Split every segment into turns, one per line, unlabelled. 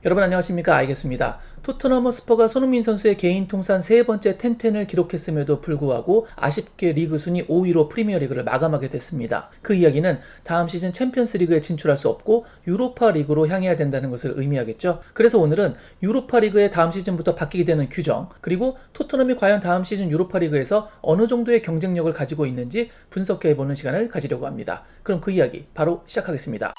여러분 안녕하십니까? 알겠습니다. 토트넘 허스퍼가 손흥민 선수의 개인 통산 세 번째 10-10을 기록했음에도 불구하고 아쉽게 리그 순위 5위로 프리미어리그를 마감하게 됐습니다. 그 이야기는 다음 시즌 챔피언스리그에 진출할 수 없고 유로파리그로 향해야 된다는 것을 의미하겠죠. 그래서 오늘은 유로파리그의 다음 시즌부터 바뀌게 되는 규정, 그리고 토트넘이 과연 다음 시즌 유로파리그에서 어느 정도의 경쟁력을 가지고 있는지 분석해보는 시간을 가지려고 합니다. 그럼 그 이야기 바로 시작하겠습니다.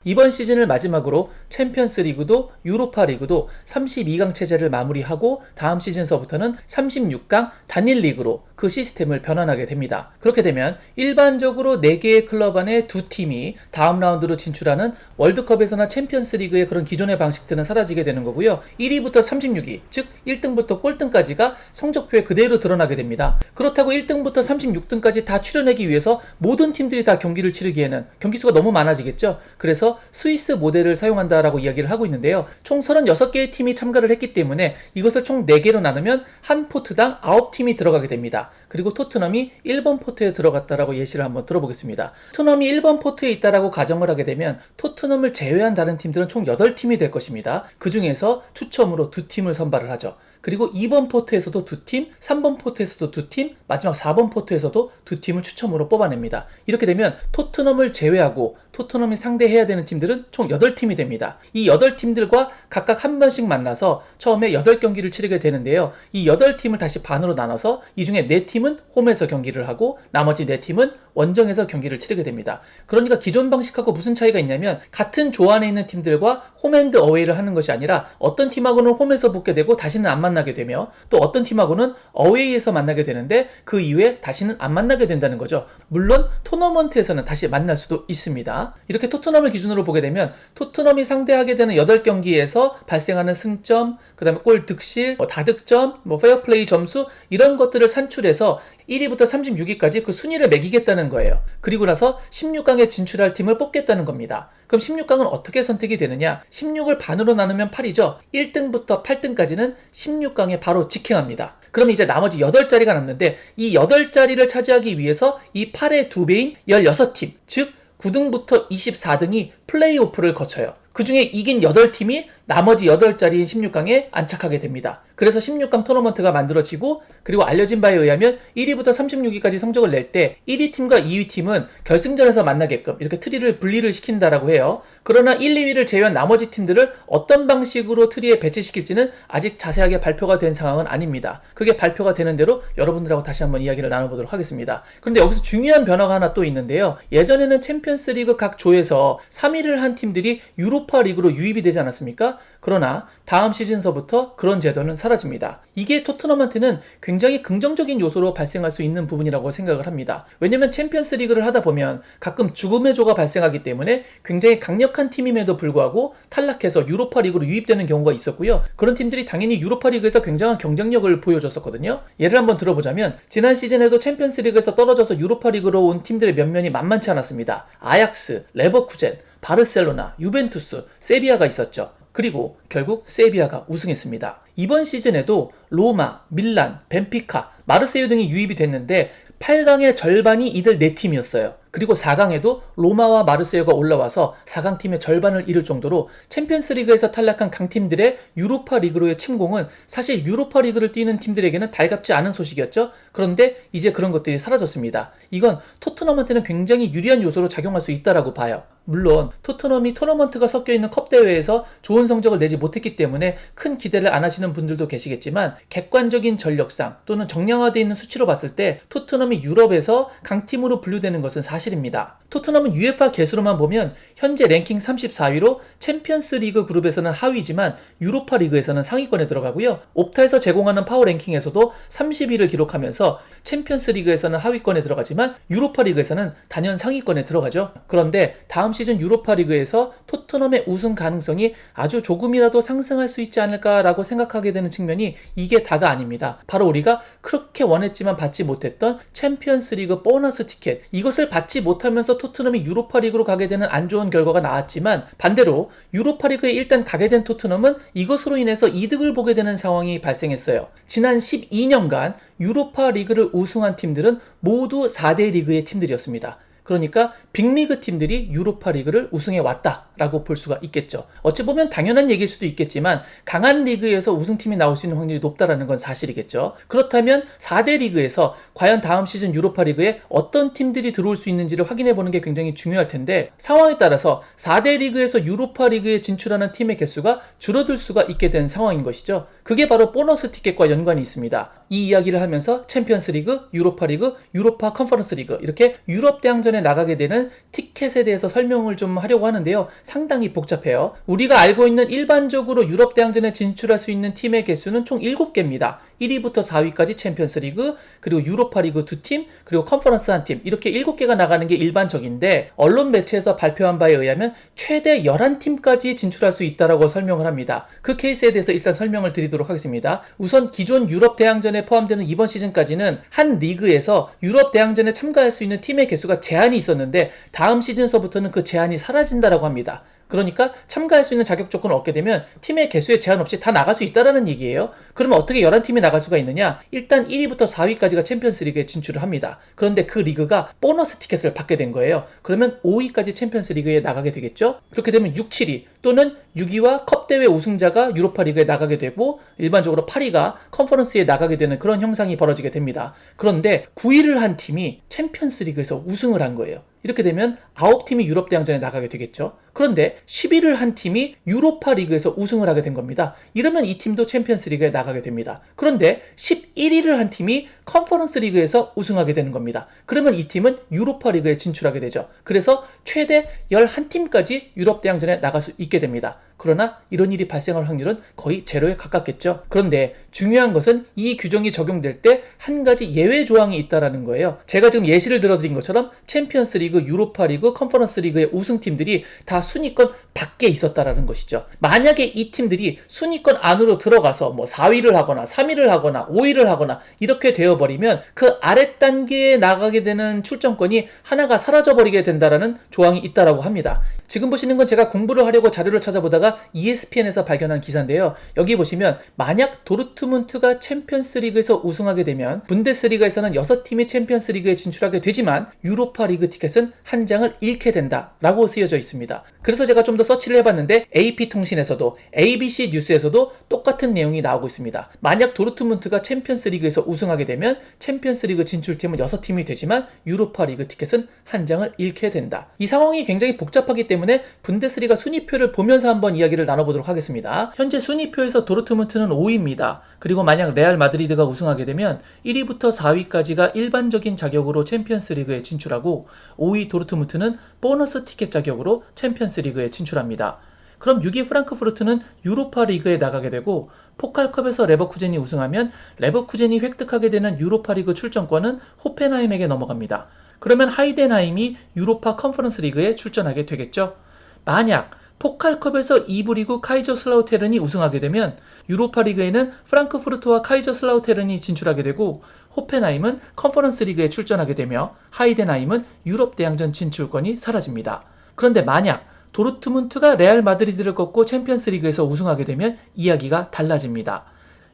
이번 시즌을 마지막으로 챔피언스리그도 유로파리그도 32강 체제를 마무리하고 다음 시즌서부터는 36강 단일 리그로 그 시스템을 변환하게 됩니다. 그렇게 되면 일반적으로 4개의 클럽 안에 2팀이 다음 라운드로 진출하는 월드컵에서나 챔피언스리그의 그런 기존의 방식들은 사라지게 되는 거고요. 1위부터 36위, 즉 1등부터 꼴등까지가 성적표에 그대로 드러나게 됩니다. 그렇다고 1등부터 36등까지 다 출연하기 위해서 모든 팀들이 다 경기를 치르기에는 경기 수가 너무 많아지겠죠. 그래서 스위스 모델을 사용한다라고 이야기를 하고 있는데요. 총 36개의 팀이 참가를 했기 때문에 이것을 총 4개로 나누면 한 포트당 9팀이 들어가게 됩니다. 그리고 토트넘이 1번 포트에 들어갔다라고 예시를 한번 들어보겠습니다. 토트넘이 1번 포트에 있다라고 가정을 하게 되면 토트넘을 제외한 다른 팀들은 총 8팀이 될 것입니다. 그 중에서 추첨으로 2팀을 선발을 하죠. 그리고 2번 포트에서도 2팀, 3번 포트에서도 2팀, 마지막 4번 포트에서도 2팀을 추첨으로 뽑아냅니다. 이렇게 되면 토트넘을 제외하고 토트넘이 상대해야 되는 팀들은 총 8팀이 됩니다. 이 8팀들과 각각 한 번씩 만나서 처음에 8경기를 치르게 되는데요. 이 8팀을 다시 반으로 나눠서 이 중에 4팀은 홈에서 경기를 하고 나머지 4팀은 원정에서 경기를 치르게 됩니다. 그러니까 기존 방식하고 무슨 차이가 있냐면 같은 조 안에 있는 팀들과 홈앤드 어웨이를 하는 것이 아니라 어떤 팀하고는 홈에서 붙게 되고 다시는 안 만나게 되며 또 어떤 팀하고는 어웨이에서 만나게 되는데 그 이후에 다시는 안 만나게 된다는 거죠. 물론 토너먼트에서는 다시 만날 수도 있습니다. 이렇게 토트넘을 기준으로 보게 되면 토트넘이 상대하게 되는 8경기에서 발생하는 승점, 그 다음에 골 득실, 다득점, 페어플레이 점수 이런 것들을 산출해서 1위부터 36위까지 그 순위를 매기겠다는 거예요. 그리고 나서 16강에 진출할 팀을 뽑겠다는 겁니다. 그럼 16강은 어떻게 선택이 되느냐? 16을 반으로 나누면 8이죠. 1등부터 8등까지는 16강에 바로 직행합니다. 그럼 이제 나머지 8자리가 남는데 이 8자리를 차지하기 위해서 이 8의 2배인 16팀, 즉 9등부터 24등이 플레이오프를 거쳐요. 그 중에 이긴 8팀이 나머지 8자리인 16강에 안착하게 됩니다. 그래서 16강 토너먼트가 만들어지고 그리고 알려진 바에 의하면 1위부터 36위까지 성적을 낼 때 1위 팀과 2위 팀은 결승전에서 만나게끔 이렇게 트리를 분리를 시킨다라고 해요. 그러나 1, 2위를 제외한 나머지 팀들을 어떤 방식으로 트리에 배치시킬지는 아직 자세하게 발표가 된 상황은 아닙니다. 그게 발표가 되는 대로 여러분들하고 다시 한번 이야기를 나눠보도록 하겠습니다. 그런데 여기서 중요한 변화가 하나 또 있는데요. 예전에는 챔피언스리그 각 조에서 3위를 한 팀들이 유로파 리그로 유입이 되지 않았습니까? 그러나 다음 시즌서부터 그런 제도는 사라집니다. 이게 토트넘한테는 굉장히 긍정적인 요소로 발생할 수 있는 부분이라고 생각을 합니다. 왜냐면 챔피언스 리그를 하다 보면 가끔 죽음의 조가 발생하기 때문에 굉장히 강력한 팀임에도 불구하고 탈락해서 유로파 리그로 유입되는 경우가 있었고요. 그런 팀들이 당연히 유로파 리그에서 굉장한 경쟁력을 보여줬었거든요. 예를 한번 들어보자면 지난 시즌에도 챔피언스 리그에서 떨어져서 유로파 리그로 온 팀들의 면면이 만만치 않았습니다. 아약스, 레버쿠젠, 바르셀로나, 유벤투스, 세비야가 있었죠. 그리고 결국 세비야가 우승했습니다. 이번 시즌에도 로마, 밀란, 벤피카, 마르세유 등이 유입이 됐는데 8강의 절반이 이들 4팀이었어요. 그리고 4강에도 로마와 마르세유가 올라와서 4강 팀의 절반을 이룰 정도로 챔피언스 리그에서 탈락한 강팀들의 유로파 리그로의 침공은 사실 유로파 리그를 뛰는 팀들에게는 달갑지 않은 소식이었죠. 그런데 이제 그런 것들이 사라졌습니다. 이건 토트넘한테는 굉장히 유리한 요소로 작용할 수 있다라고 봐요. 물론 토트넘이 토너먼트가 섞여있는 컵 대회에서 좋은 성적을 내지 못했기 때문에 큰 기대를 안 하시는 분들도 계시겠지만 객관적인 전력상 또는 정량화되어 있는 수치로 봤을 때 토트넘이 유럽에서 강팀으로 분류되는 것은 사실입니다. 토트넘은 UEFA 개수로만 보면 현재 랭킹 34위로 챔피언스 리그 그룹에서는 하위지만 유로파 리그에서는 상위권에 들어가고요. 옵타에서 제공하는 파워 랭킹에서도 30위를 기록하면서 챔피언스 리그에서는 하위권에 들어가지만 유로파 리그에서는 단연 상위권에 들어가죠. 그런데 다음 시즌 유로파 리그에서 토트넘의 우승 가능성이 아주 조금이라도 상승할 수 있지 않을까라고 생각하게 되는 측면이 이게 다가 아닙니다. 바로 우리가 그렇게 원했지만 받지 못했던 챔피언스 리그 보너스 티켓, 이것을 받지 못하면서 토트넘이 유로파 리그로 가게 되는 안 좋은 결과가 나왔지만 반대로 유로파 리그에 일단 가게 된 토트넘은 이것으로 인해서 이득을 보게 되는 상황이 발생했어요. 지난 12년간 유로파 리그를 우승한 팀들은 모두 4대 리그의 팀들이었습니다. 그러니까 빅리그 팀들이 유로파 리그를 우승해 왔다라고 볼 수가 있겠죠. 어찌 보면 당연한 얘기일 수도 있겠지만 강한 리그에서 우승팀이 나올 수 있는 확률이 높다라는 건 사실이겠죠. 그렇다면 4대 리그에서 과연 다음 시즌 유로파 리그에 어떤 팀들이 들어올 수 있는지를 확인해 보는 게 굉장히 중요할 텐데, 상황에 따라서 4대 리그에서 유로파 리그에 진출하는 팀의 개수가 줄어들 수가 있게 된 상황인 것이죠. 그게 바로 보너스 티켓과 연관이 있습니다. 이 이야기를 하면서 챔피언스 리그, 유로파 리그, 유로파 컨퍼런스 리그, 이렇게 유럽 대항전에 나가게 되는 티켓에 대해서 설명을 좀 하려고 하는데요. 상당히 복잡해요. 우리가 알고 있는 일반적으로 유럽 대항전에 진출할 수 있는 팀의 개수는 총 7개입니다. 1위부터 4위까지 챔피언스 리그, 그리고 유로파 리그 2팀, 그리고 컨퍼런스 1팀, 이렇게 7개가 나가는 게 일반적인데, 언론 매체에서 발표한 바에 의하면 최대 11팀까지 진출할 수 있다고 설명을 합니다. 그 케이스에 대해서 일단 설명을 드리도록 하겠습니다. 우선 기존 유럽 대항전에 포함되는 이번 시즌까지는 한 리그에서 유럽 대항전에 참가할 수 있는 팀의 개수가 제한이 있었는데, 다음 시즌서부터는 그 제한이 사라진다라고 합니다. 그러니까 참가할 수 있는 자격 조건을 얻게 되면 팀의 개수에 제한 없이 다 나갈 수 있다는 얘기예요. 그러면 어떻게 11팀이 나갈 수가 있느냐? 일단 1위부터 4위까지가 챔피언스 리그에 진출을 합니다. 그런데 그 리그가 보너스 티켓을 받게 된 거예요. 그러면 5위까지 챔피언스 리그에 나가게 되겠죠? 그렇게 되면 6, 7위 또는 6위와 컵대회 우승자가 유로파 리그에 나가게 되고, 일반적으로 8위가 컨퍼런스에 나가게 되는 그런 형상이 벌어지게 됩니다. 그런데 9위를 한 팀이 챔피언스 리그에서 우승을 한 거예요. 이렇게 되면 9팀이 유럽 대항전에 나가게 되겠죠. 그런데 10위를 한 팀이 유로파 리그에서 우승을 하게 된 겁니다. 이러면 이 팀도 챔피언스 리그에 나가게 됩니다. 그런데 11위를 한 팀이 컨퍼런스 리그에서 우승하게 되는 겁니다. 그러면 이 팀은 유로파 리그에 진출하게 되죠. 그래서 최대 11팀까지 유럽 대항전에 나갈 수 있게 됩니다. 그러나 이런 일이 발생할 확률은 거의 제로에 가깝겠죠. 그런데 중요한 것은 이 규정이 적용될 때 한 가지 예외 조항이 있다는 거예요. 제가 지금 예시를 들어드린 것처럼 챔피언스 리그, 유로파 리그, 컨퍼런스 리그의 우승팀들이 다 순위권 밖에 있었다라는 것이죠. 만약에 이 팀들이 순위권 안으로 들어가서 뭐 4위를 하거나 3위를 하거나 5위를 하거나 이렇게 되어버리면 그 아래 단계에 나가게 되는 출전권이 하나가 사라져버리게 된다라는 조항이 있다라고 합니다. 지금 보시는 건 제가 공부를 하려고 자료를 찾아보다가 ESPN에서 발견한 기사인데요. 여기 보시면 만약 도르트문트가 챔피언스 리그에서 우승하게 되면 분데스리가에서는 6팀이 챔피언스 리그에 진출하게 되지만 유로파 리그 티켓은 한 장을 잃게 된다라고 쓰여져 있습니다. 그래서 제가 좀 더 서치를 해봤는데 AP통신에서도 ABC 뉴스에서도 똑같은 내용이 나오고 있습니다. 만약 도르트문트가 챔피언스 리그에서 우승하게 되면 챔피언스 리그 진출팀은 6팀이 되지만 유로파 리그 티켓은 한 장을 잃게 된다. 이 상황이 굉장히 복잡하기 때문에 분데스리가 순위표를 보면서 한번 이야기를 나눠보도록 하겠습니다. 현재 순위표에서 도르트문트는 5위입니다. 그리고 만약 레알 마드리드가 우승하게 되면 1위부터 4위까지가 일반적인 자격으로 챔피언스 리그에 진출하고, 5위 도르트문트는 보너스 티켓 자격으로 챔피언스 리그에 진출합니다. 그럼 6위 프랑크푸르트는 유로파 리그에 나가게 되고, 포칼컵에서 레버쿠젠이 우승하면 레버쿠젠이 획득하게 되는 유로파 리그 출전권은 호펜하임에게 넘어갑니다. 그러면 하이덴하임이 유로파 컨퍼런스 리그에 출전하게 되겠죠. 만약 포칼컵에서 2부 리그 카이저슬라우테른이 우승하게 되면 유로파 리그에는 프랑크푸르트와 카이저슬라우테른이 진출하게 되고, 호펜하임은 컨퍼런스 리그에 출전하게 되며 하이덴하임은 유럽 대항전 진출권이 사라집니다. 그런데 만약 도르트문트가 레알 마드리드를 꺾고 챔피언스 리그에서 우승하게 되면 이야기가 달라집니다.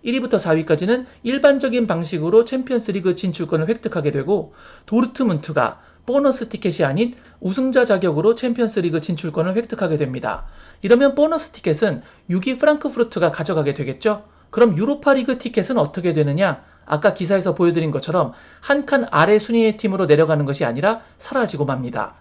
1위부터 4위까지는 일반적인 방식으로 챔피언스 리그 진출권을 획득하게 되고, 도르트문트가 보너스 티켓이 아닌 우승자 자격으로 챔피언스 리그 진출권을 획득하게 됩니다. 이러면 보너스 티켓은 6위 프랑크푸르트가 가져가게 되겠죠? 그럼 유로파 리그 티켓은 어떻게 되느냐? 아까 기사에서 보여드린 것처럼 한 칸 아래 순위의 팀으로 내려가는 것이 아니라 사라지고 맙니다.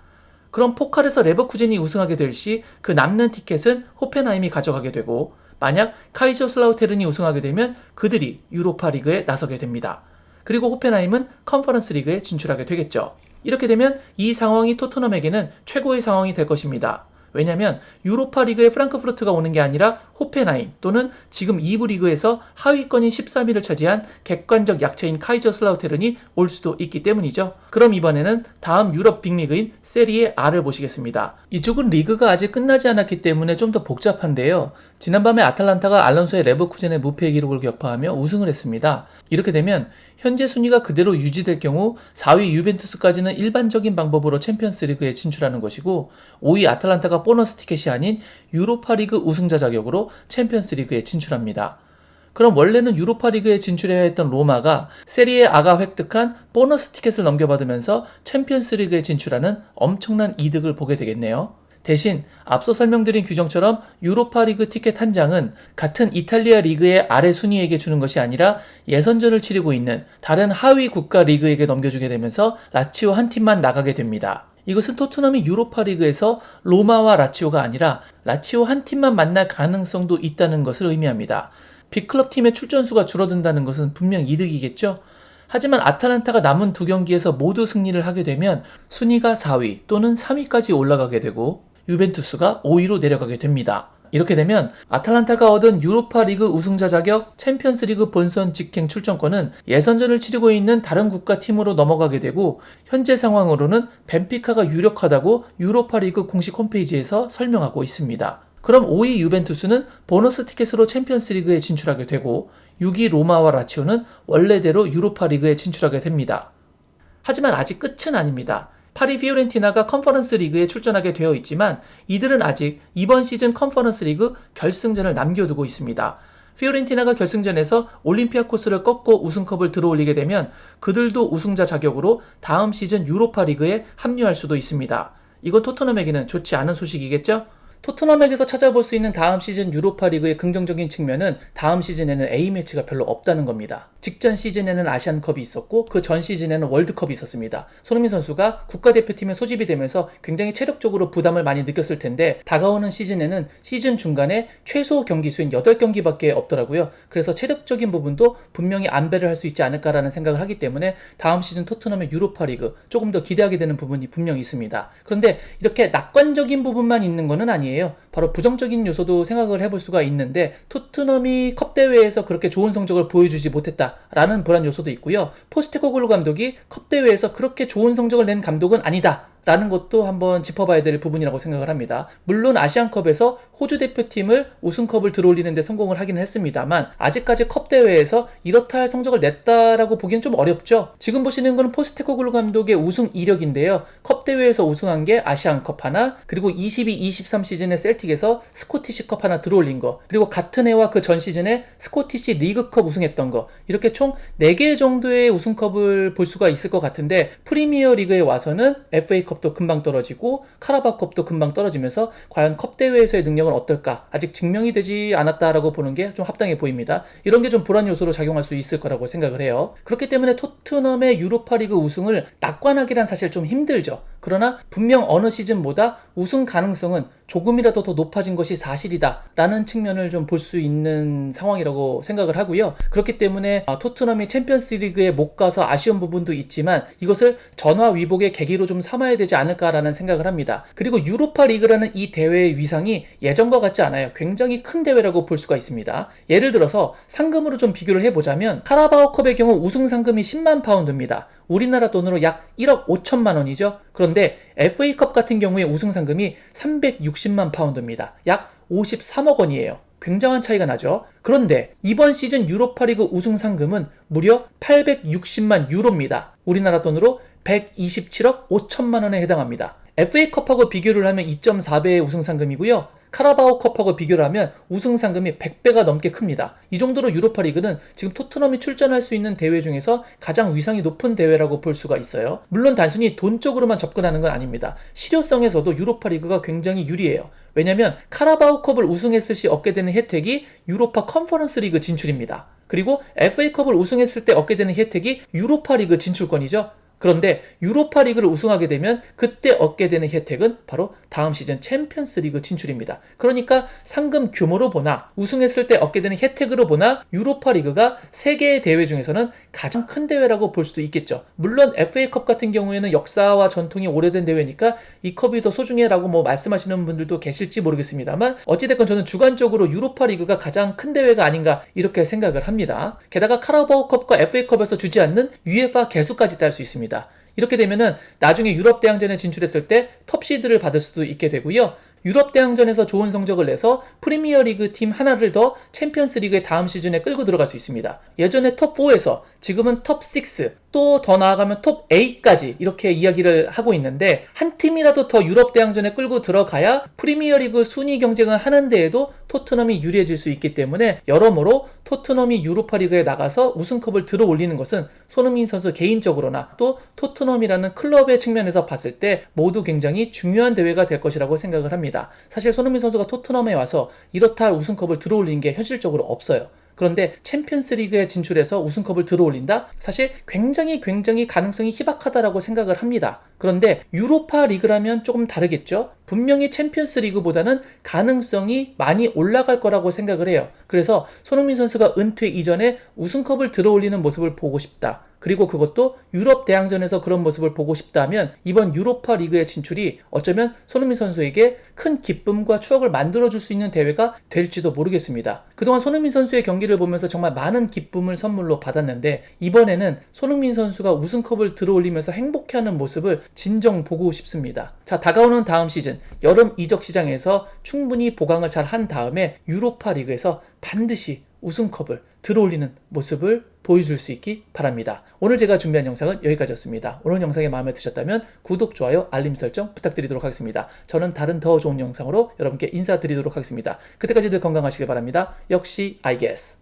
그럼 포칼에서 레버쿠젠이 우승하게 될 시 그 남는 티켓은 호펜하임이 가져가게 되고, 만약 카이저슬라우테른이 우승하게 되면 그들이 유로파 리그에 나서게 됩니다. 그리고 호펜하임은 컨퍼런스 리그에 진출하게 되겠죠. 이렇게 되면 이 상황이 토트넘에게는 최고의 상황이 될 것입니다. 왜냐하면 유로파 리그에 프랑크푸르트가 오는 게 아니라 호펜하임 또는 지금 2부 리그에서 하위권인 13위를 차지한 객관적 약체인 카이저슬라우테른이 올 수도 있기 때문이죠. 그럼 이번에는 다음 유럽 빅리그인 세리에 R을 보시겠습니다. 이쪽은 리그가 아직 끝나지 않았기 때문에 좀 더 복잡한데요. 지난밤에 아탈란타가 알론소의 레버쿠젠의 무패 기록을 격파하며 우승을 했습니다. 이렇게 되면 현재 순위가 그대로 유지될 경우 4위 유벤투스까지는 일반적인 방법으로 챔피언스 리그에 진출하는 것이고, 5위 아탈란타가 보너스 티켓이 아닌 유로파 리그 우승자 자격으로 챔피언스 리그에 진출합니다. 그럼 원래는 유로파리그에 진출해야 했던 로마가 세리에 A가 획득한 보너스 티켓을 넘겨받으면서 챔피언스리그에 진출하는 엄청난 이득을 보게 되겠네요. 대신 앞서 설명드린 규정처럼 유로파리그 티켓 한 장은 같은 이탈리아 리그의 아래 순위에게 주는 것이 아니라 예선전을 치르고 있는 다른 하위 국가 리그에게 넘겨주게 되면서 라치오 한 팀만 나가게 됩니다. 이것은 토트넘이 유로파리그에서 로마와 라치오가 아니라 라치오 한 팀만 만날 가능성도 있다는 것을 의미합니다. 빅클럽 팀의 출전수가 줄어든다는 것은 분명 이득이겠죠? 하지만 아탈란타가 남은 두 경기에서 모두 승리를 하게 되면 순위가 4위 또는 3위까지 올라가게 되고 유벤투스가 5위로 내려가게 됩니다. 이렇게 되면 아탈란타가 얻은 유로파 리그 우승자 자격, 챔피언스 리그 본선 직행 출전권은 예선전을 치르고 있는 다른 국가 팀으로 넘어가게 되고 현재 상황으로는 벤피카가 유력하다고 유로파 리그 공식 홈페이지에서 설명하고 있습니다. 그럼 5위 유벤투스는 보너스 티켓으로 챔피언스 리그에 진출하게 되고 6위 로마와 라치오는 원래대로 유로파 리그에 진출하게 됩니다. 하지만 아직 끝은 아닙니다. 파리 피오렌티나가 컨퍼런스 리그에 출전하게 되어 있지만 이들은 아직 이번 시즌 컨퍼런스 리그 결승전을 남겨두고 있습니다. 피오렌티나가 결승전에서 올림피아코스를 꺾고 우승컵을 들어올리게 되면 그들도 우승자 자격으로 다음 시즌 유로파 리그에 합류할 수도 있습니다. 이건 토트넘에게는 좋지 않은 소식이겠죠? 토트넘에게서 찾아볼 수 있는 다음 시즌 유로파 리그의 긍정적인 측면은 다음 시즌에는 A매치가 별로 없다는 겁니다. 직전 시즌에는 아시안컵이 있었고 그 전 시즌에는 월드컵이 있었습니다. 손흥민 선수가 국가대표팀에 소집이 되면서 굉장히 체력적으로 부담을 많이 느꼈을 텐데 다가오는 시즌에는 시즌 중간에 최소 경기 수인 8경기밖에 없더라고요. 그래서 체력적인 부분도 분명히 안배를 할 수 있지 않을까라는 생각을 하기 때문에 다음 시즌 토트넘의 유로파 리그 조금 더 기대하게 되는 부분이 분명히 있습니다. 그런데 이렇게 낙관적인 부분만 있는 것은 아니에요. 바로 부정적인 요소도 생각을 해볼 수가 있는데 토트넘이 컵 대회에서 그렇게 좋은 성적을 보여주지 못했다라는 불안 요소도 있고요. 포스테코글루 감독이 컵 대회에서 그렇게 좋은 성적을 낸 감독은 아니다 라는 것도 한번 짚어봐야 될 부분이라고 생각을 합니다. 물론 아시안컵에서 호주 대표팀을 우승컵을 들어올리는 데 성공을 하기는 했습니다만 아직까지 컵 대회에서 이렇다 할 성적을 냈다라고 보기는 좀 어렵죠. 지금 보시는 건 포스테코글루 감독의 우승 이력인데요. 컵 대회에서 우승한 게 아시안컵 하나, 그리고 22-23 시즌에 셀틱에서 스코티시컵 하나 들어올린 거, 그리고 같은 해와 그 전 시즌에 스코티시 리그컵 우승했던 거, 이렇게 총 4개 정도의 우승컵을 볼 수가 있을 것 같은데 프리미어 리그에 와서는 FA컵도 금방 떨어지고 카라바오컵도 금방 떨어지면서 과연 컵 대회에서의 능력은 어떨까? 아직 증명이 되지 않았다라고 보는 게 좀 합당해 보입니다. 이런 게 좀 불안 요소로 작용할 수 있을 거라고 생각을 해요. 그렇기 때문에 토트넘의 유로파리그 우승을 낙관하기란 사실 좀 힘들죠. 그러나 분명 어느 시즌보다 우승 가능성은 조금이라도 더 높아진 것이 사실이다 라는 측면을 좀 볼 수 있는 상황이라고 생각을 하고요. 그렇기 때문에 토트넘이 챔피언스 리그에 못 가서 아쉬운 부분도 있지만 이것을 전화위복의 계기로 좀 삼아야 되지 않을까라는 생각을 합니다. 그리고 유로파 리그라는 이 대회의 위상이 예전과 같지 않아요. 굉장히 큰 대회라고 볼 수가 있습니다. 예를 들어서 상금으로 좀 비교를 해보자면 카라바오컵의 경우 우승 상금이 10만 파운드입니다. 우리나라 돈으로 약 1억 5천만 원이죠. 그런데 FA컵 같은 경우에 우승 상금이 360만 파운드입니다. 약 53억 원이에요. 굉장한 차이가 나죠. 그런데 이번 시즌 유로파리그 우승 상금은 무려 860만 유로입니다. 우리나라 돈으로 127억 5천만 원에 해당합니다. FA컵하고 비교를 하면 2.4배의 우승 상금이고요. 카라바오컵하고 비교를 하면 우승 상금이 100배가 넘게 큽니다. 이 정도로 유로파리그는 지금 토트넘이 출전할 수 있는 대회 중에서 가장 위상이 높은 대회라고 볼 수가 있어요. 물론 단순히 돈적으로만 접근하는 건 아닙니다. 실효성에서도 유로파리그가 굉장히 유리해요. 왜냐면 카라바오컵을 우승했을 시 얻게 되는 혜택이 유로파 컨퍼런스 리그 진출입니다. 그리고 FA컵을 우승했을 때 얻게 되는 혜택이 유로파 리그 진출권이죠. 그런데 유로파 리그를 우승하게 되면 그때 얻게 되는 혜택은 바로 다음 시즌 챔피언스 리그 진출입니다. 그러니까 상금 규모로 보나 우승했을 때 얻게 되는 혜택으로 보나 유로파 리그가 3개의 대회 중에서는 가장 큰 대회라고 볼 수도 있겠죠. 물론 FA컵 같은 경우에는 역사와 전통이 오래된 대회니까 이 컵이 더 소중해라고 말씀하시는 분들도 계실지 모르겠습니다만 어찌됐건 저는 주관적으로 유로파 리그가 가장 큰 대회가 아닌가 이렇게 생각을 합니다. 게다가 카라바오컵과 FA컵에서 주지 않는 UEFA 개수까지 딸 수 있습니다. 이렇게 되면은 나중에 유럽 대항전에 진출했을 때 톱시드를 받을 수도 있게 되고요. 유럽 대항전에서 좋은 성적을 내서 프리미어 리그 팀 하나를 더 챔피언스 리그의 다음 시즌에 끌고 들어갈 수 있습니다. 예전에 톱4에서 지금은 톱 6, 또 더 나아가면 톱 8까지 이렇게 이야기를 하고 있는데 한 팀이라도 더 유럽 대항전에 끌고 들어가야 프리미어리그 순위 경쟁을 하는 데에도 토트넘이 유리해질 수 있기 때문에 여러모로 토트넘이 유로파리그에 나가서 우승컵을 들어올리는 것은 손흥민 선수 개인적으로나 또 토트넘이라는 클럽의 측면에서 봤을 때 모두 굉장히 중요한 대회가 될 것이라고 생각을 합니다. 사실 손흥민 선수가 토트넘에 와서 이렇다 할 우승컵을 들어올린 게 현실적으로 없어요. 그런데 챔피언스 리그에 진출해서 우승컵을 들어올린다? 사실 굉장히 가능성이 희박하다라고 생각을 합니다. 그런데 유로파 리그라면 조금 다르겠죠? 분명히 챔피언스 리그보다는 가능성이 많이 올라갈 거라고 생각을 해요. 그래서 손흥민 선수가 은퇴 이전에 우승컵을 들어올리는 모습을 보고 싶다. 그리고 그것도 유럽 대항전에서 그런 모습을 보고 싶다 하면 이번 유로파 리그의 진출이 어쩌면 손흥민 선수에게 큰 기쁨과 추억을 만들어줄 수 있는 대회가 될지도 모르겠습니다. 그동안 손흥민 선수의 경기를 보면서 정말 많은 기쁨을 선물로 받았는데 이번에는 손흥민 선수가 우승컵을 들어올리면서 행복해하는 모습을 진정 보고 싶습니다. 자, 다가오는 다음 시즌 여름 이적 시장에서 충분히 보강을 잘 한 다음에 유로파 리그에서 반드시 우승컵을 들어올리는 모습을 보여줄 수 있기 바랍니다. 오늘 제가 준비한 영상은 여기까지였습니다. 오늘 영상이 마음에 드셨다면 구독, 좋아요, 알림 설정 부탁드리도록 하겠습니다. 저는 다른 더 좋은 영상으로 여러분께 인사드리도록 하겠습니다. 그때까지들 건강하시길 바랍니다. 역시 I guess.